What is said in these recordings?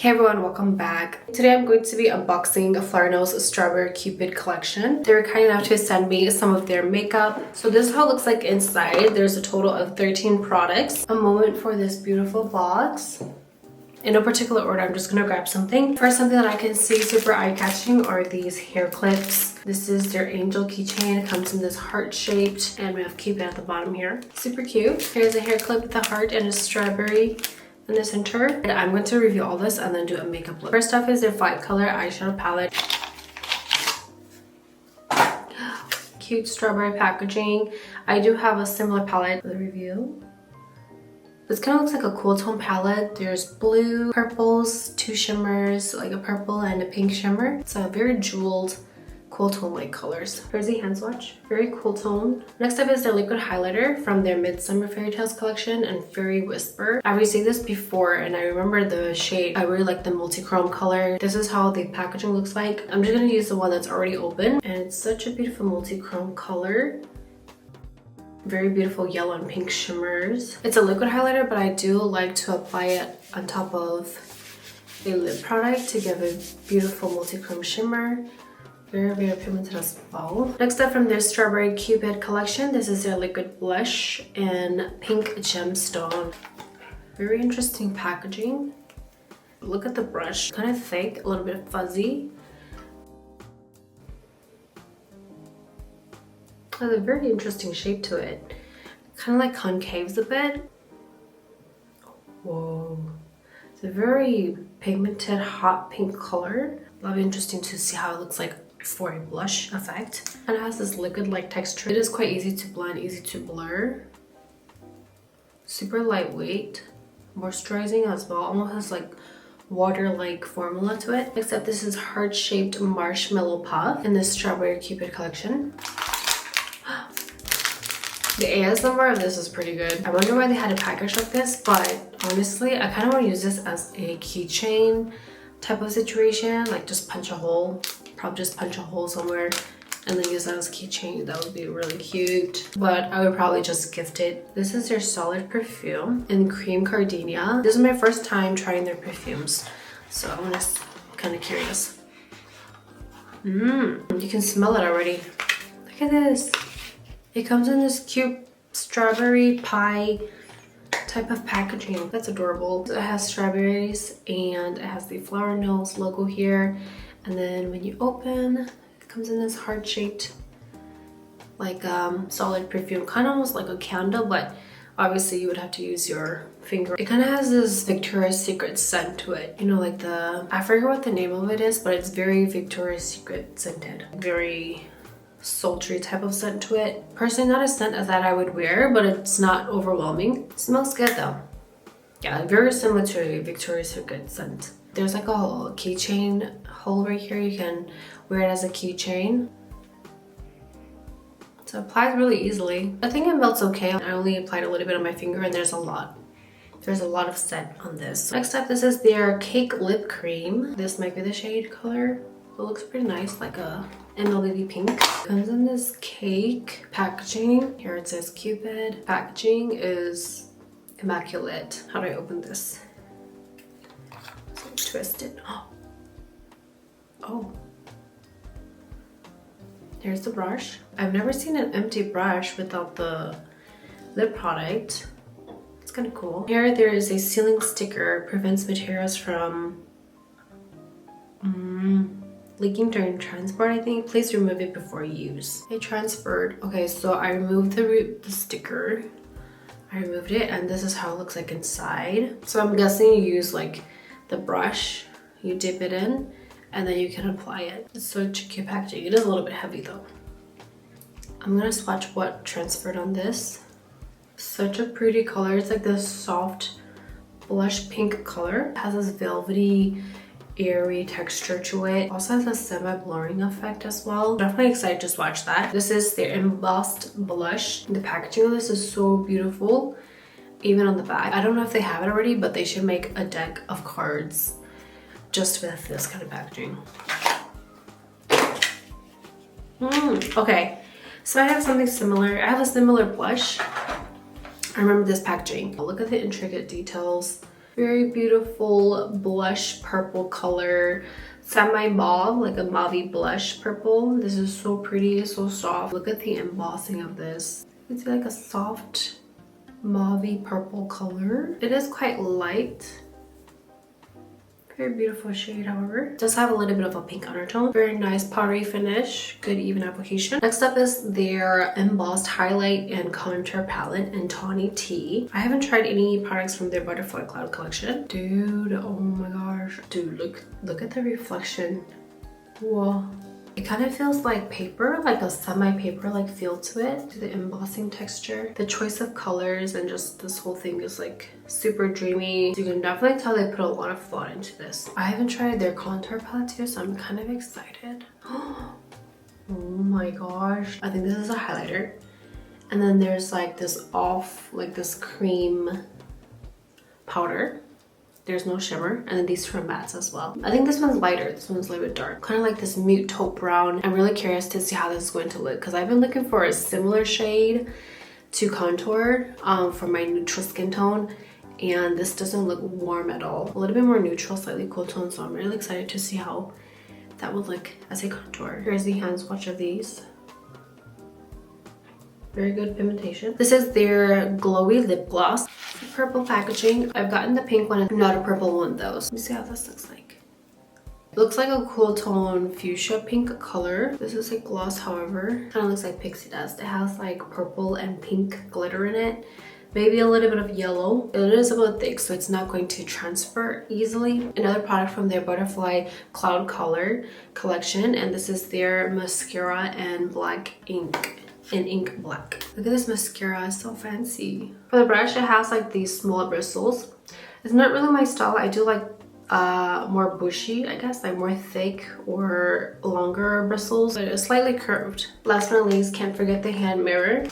Hey everyone, welcome back. Today I'm going to be unboxing flowerknows Strawberry Cupid collection. They were kind enough to send me some of their makeup. So this is how it looks like inside. There's a total of 13 products. A moment for this beautiful box. In no particular order, I'm just gonna grab something. First, something that I can see super eye-catching are these hair clips. This is their angel keychain. It comes in this heart-shaped, and we have Cupid at the bottom here. Super cute. Here's a hair clip with a heart and a strawberry in the center. And I'm going to review all this and then do a makeup look. First off is their 5-color eyeshadow palette. Cute strawberry packaging. I do have a similar palette for the review. This kind of looks like a cool tone palette. There's blue, purples, 2 shimmers, like a purple and a pink shimmer. It's a very jeweled, cool tone like colors. Here's the hand swatch. Very cool tone. Next up is their liquid highlighter from their Midsummer Fairy Tales collection and Fairy Whisper. I've received this before and I remember the shade. I really like the multi-chrome color. This is how the packaging looks like. I'm just gonna use the one that's already open, and it's such a beautiful multi-chrome color. Very beautiful yellow and pink shimmers. It's a liquid highlighter, but I do like to apply it on top of a lip product to give a beautiful multi-chrome shimmer. Very pigmented as well. Next up from their Strawberry Cupid collection, this is their liquid blush in pink gemstone. Very interesting packaging. Look at the brush, kind of thick, a little bit fuzzy. Has a very interesting shape to it. Kind of like concaves a bit. Whoa. It's a very pigmented hot pink color. That'll be interesting to see how it looks like for a blush effect. And it has this liquid-like texture. It is quite easy to blend, easy to blur. Super lightweight. Moisturizing as well. Almost has like water-like formula to it. Except this is heart-shaped marshmallow puff in the Strawberry Cupid collection. The ASMR of this is pretty good. I wonder why they had a package like this, but honestly, I kind of want to use this as a keychain type of situation. Like just punch a hole, probably just punch a hole somewhere and then use that as a keychain. That would be really cute. But I would probably just gift it. This is their solid perfume in cream gardenia. This is my first time trying their perfumes, so I'm just kind of curious. You can smell it already. Look at this. It comes in this cute strawberry pie type of packaging. That's adorable. It has strawberries and it has the flowerknows logo here. And then when you open, it comes in this heart-shaped like solid perfume. Kind of almost like a candle, but obviously you would have to use your finger. It kind of has this Victoria's Secret scent to it. You know, like the, I forget what the name of it is, but it's very Victoria's Secret scented. Very sultry type of scent to it. Personally, not a scent as that I would wear, but it's not overwhelming. It smells good though. Yeah, very similar to a Victoria's Secret scent. There's like a keychain hole right here. You can wear it as a keychain. So it applies really easily. I think it melts okay. I only applied a little bit on my finger and there's a lot of scent on this. Next up, this is their Cake Lip Cream. This might be the shade color. It looks pretty nice, like a MLB pink. Comes in this cake packaging. Here it says Cupid. Packaging is immaculate. How do I open this? So twist it. Oh. Here's the brush. I've never seen an empty brush without the lip product. It's kind of cool. Here there is a sealing sticker. Prevents materials from leaking during transport, I think. Please remove it before use. It transferred. Okay, so I removed the sticker. I removed it and this is how it looks like inside. So I'm guessing you use like the brush, you dip it in, and then you can apply it. It's such a cute packaging. It is a little bit heavy though. I'm gonna swatch what transferred on this. Such a pretty color. It's like this soft blush pink color. It has this velvety, airy texture to it. Also has a semi-blurring effect as well. Definitely excited to swatch that. This is their embossed blush. The packaging of this is so beautiful, even on the back. I don't know if they have it already, but they should make a deck of cards just with this kind of packaging. Okay, so I have something similar. I have a similar blush. I remember this packaging. Look at the intricate details. Very beautiful blush purple color. Semi-mauve, like a mauvey blush purple. This is so pretty, it's so soft. Look at the embossing of this. It's like a soft mauvey purple color. It is quite light. Very beautiful shade, however. It does have a little bit of a pink undertone. Very nice powdery finish, good even application. Next up is their embossed highlight and contour palette in Tawny Tea. I haven't tried any products from their Butterfly Cloud collection. Dude, oh my gosh. Dude, look at the reflection. Whoa. It kind of feels like paper, like a semi-paper like feel to it. The embossing texture, the choice of colors, and just this whole thing is like super dreamy. You can definitely tell they put a lot of thought into this. I haven't tried their contour palette too, so I'm kind of excited. Oh my gosh. I think this is a highlighter. And then there's like this like this cream powder. There's no shimmer, and then these two are mattes as well. I think this one's lighter, this one's a little bit dark. Kind of like this mute taupe brown. I'm really curious to see how this is going to look because I've been looking for a similar shade to contour for my neutral skin tone, and this doesn't look warm at all. A little bit more neutral, slightly cool tone, so I'm really excited to see how that would look as a contour. Here's the hand swatch of these. Very good pigmentation. This is their glowy lip gloss. Purple packaging. I've gotten the pink one, not a purple one though. Let me see how this looks like. It looks like a cool tone fuchsia pink color. This is a gloss, however. Kind of looks like pixie dust. It has like purple and pink glitter in it. Maybe a little bit of yellow. It is a bit thick, so it's not going to transfer easily. Another product from their Butterfly Cloud Color collection, and this is their mascara and black ink. In ink black. Look at this mascara, it's so fancy. For the brush, it has like these small bristles. It's not really my style. I do like more bushy, I guess, like more thick or longer bristles, but it's slightly curved. Last but not least, can't forget the hand mirror.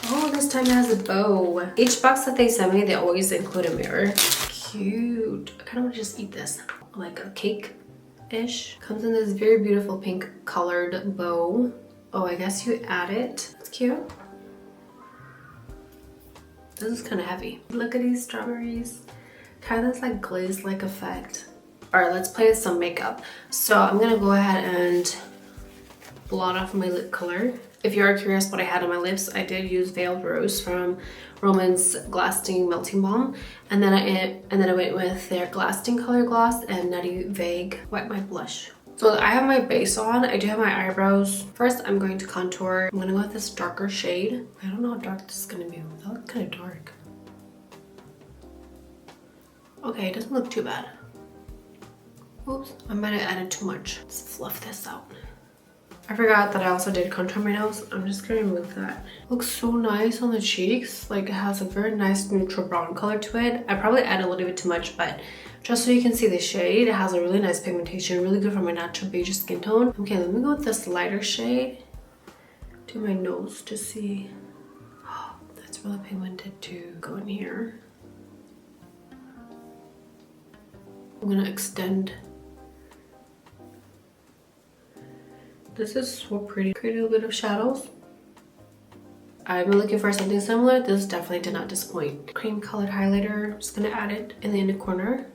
Oh, this time it has a bow. Each box that they send me, they always include a mirror. Cute. I kind of want to just eat this like a cake-ish. Comes in this very beautiful pink colored bow. Oh, I guess you add it. It's cute. This is kind of heavy. Look at these strawberries. Kind of this like glaze-like effect. All right, let's play with some makeup. So I'm gonna go ahead and blot off my lip color. If you are curious what I had on my lips, I did use Veiled Rose from ROM&ND's GLASTING Melting Balm, and then I went with their GLASTING Color Gloss and Nutty Vague Wet My Blush. So I have my base on. I do have my eyebrows. First, I'm going to contour. I'm gonna go with this darker shade. I don't know how dark this is gonna be. That looks kind of dark. Okay, it doesn't look too bad. Oops, I might have added too much. Let's fluff this out. I forgot that I also did contour my nose. I'm just gonna remove that. Looks so nice on the cheeks. Like, it has a very nice neutral brown color to it. I probably added a little bit too much, but just so you can see the shade, it has a really nice pigmentation, really good for my natural beige skin tone. Okay, let me go with this lighter shade to my nose to see. Oh, that's really pigmented too. Go in here. I'm gonna extend. This is so pretty. Create a little bit of shadows. I've been looking for something similar. This definitely did not disappoint. Cream colored highlighter. I'm just gonna add it in the inner corner.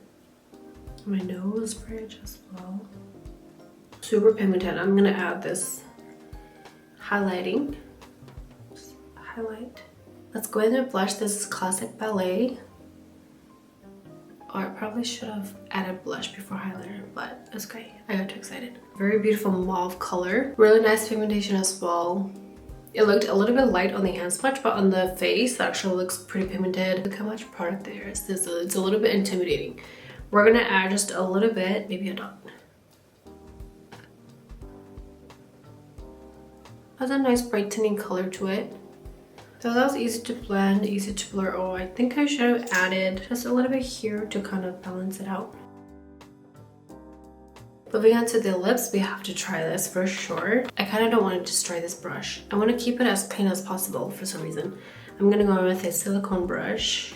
My nose bridge as well. Super pigmented. I'm gonna add this highlighting. Just highlight. Let's go in and blush. This is Classic Ballet. Or I probably should have added blush before highlighter, but it's okay. I got too excited. Very beautiful mauve color. Really nice pigmentation as well. It looked a little bit light on the hand swatch, but on the face, it actually looks pretty pigmented. Look how much product there is. It's a little bit intimidating. We're gonna add just a little bit, maybe a dot. Has a nice brightening color to it. So that was easy to blend, easy to blur. Oh, I think I should have added just a little bit here to kind of balance it out. Moving on to the lips, we have to try this for sure. I kind of don't want to destroy this brush. I want to keep it as clean as possible for some reason. I'm gonna go with a silicone brush.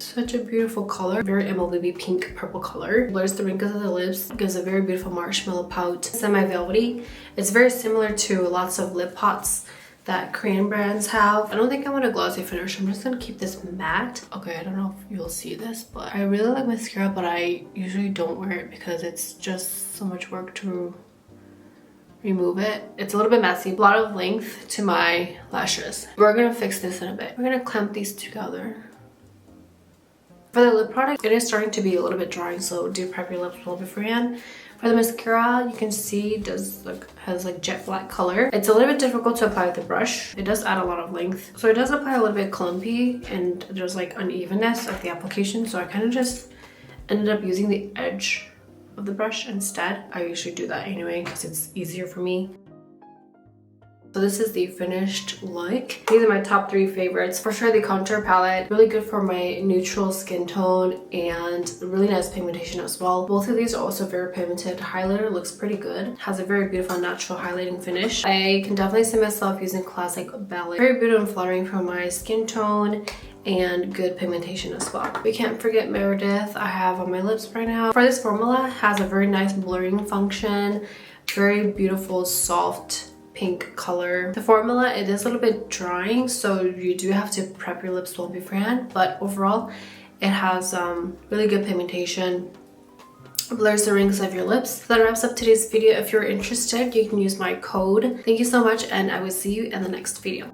Such a beautiful color, very MLB pink purple color. Blurs the wrinkles of the lips, gives a very beautiful marshmallow pout, semi-velvety. It's very similar to lots of lip pots that Korean brands have. I don't think I want a glossy finish. I'm just gonna keep this matte. Okay, I don't know if you'll see this, but I really like mascara, but I usually don't wear it because it's just so much work to remove it. It's a little bit messy. A lot of length to my lashes. We're gonna fix this in a bit. We're gonna clamp these together. For the lip product, it is starting to be a little bit dry, so do prep your lips well beforehand. For the mascara, you can see it has like jet black color. It's a little bit difficult to apply with the brush. It does add a lot of length, so it does apply a little bit clumpy, and there's like unevenness of the application, so I kind of just ended up using the edge of the brush instead. I usually do that anyway because it's easier for me. So this is the finished look. These are my top 3 favorites. For sure the contour palette, really good for my neutral skin tone and really nice pigmentation as well. Both of these are also very pigmented. Highlighter looks pretty good. Has a very beautiful natural highlighting finish. I can definitely see myself using classic ballet. Very beautiful and flattering for my skin tone and good pigmentation as well. We can't forget Meredith I have on my lips right now. For this formula, has a very nice blurring function. Very beautiful, soft pink color. The formula, it is a little bit drying, so you do have to prep your lips well beforehand, but overall it has really good pigmentation, blurs the rings of your lips. So that wraps up today's video. If you're interested, you can use my code. Thank you so much, and I will see you in the next video.